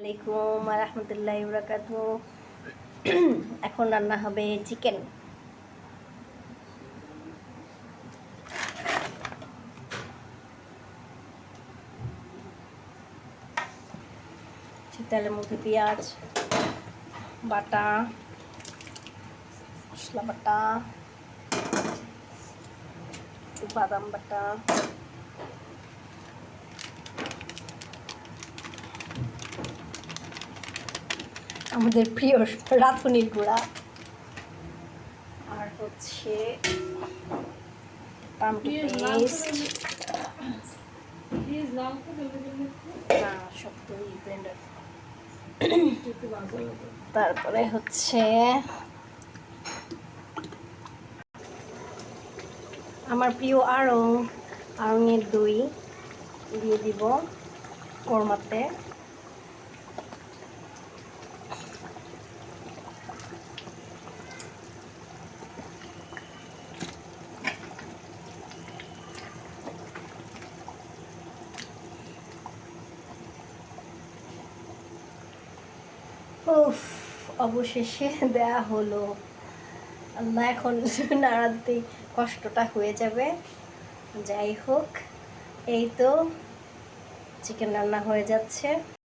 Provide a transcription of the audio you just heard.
আলাইকুম রাহমাতুল্লাহি ওয়া বারাকাতুহু। এখন রান্না হবে চিকেন। তেলের মধ্যে পেঁয়াজ বাটা, মশলা বাটা, বাদাম বাটা, আমাদের প্রিয় রাঁধুনির গুঁড়া, আর হচ্ছে টমেটো পেস্ট, ব্লেন্ডার, তারপরে হচ্ছে আমার প্রিয় আড়ঙের দই দিয়ে দিব কোরমাতে। উফ, অবশেষে দেয়া হলো। আল্লাহ, এখন নাড়াতেই কষ্টটা হয়ে যাবে। যাই হোক, এই তো চিকেন রান্না হয়ে যাচ্ছে।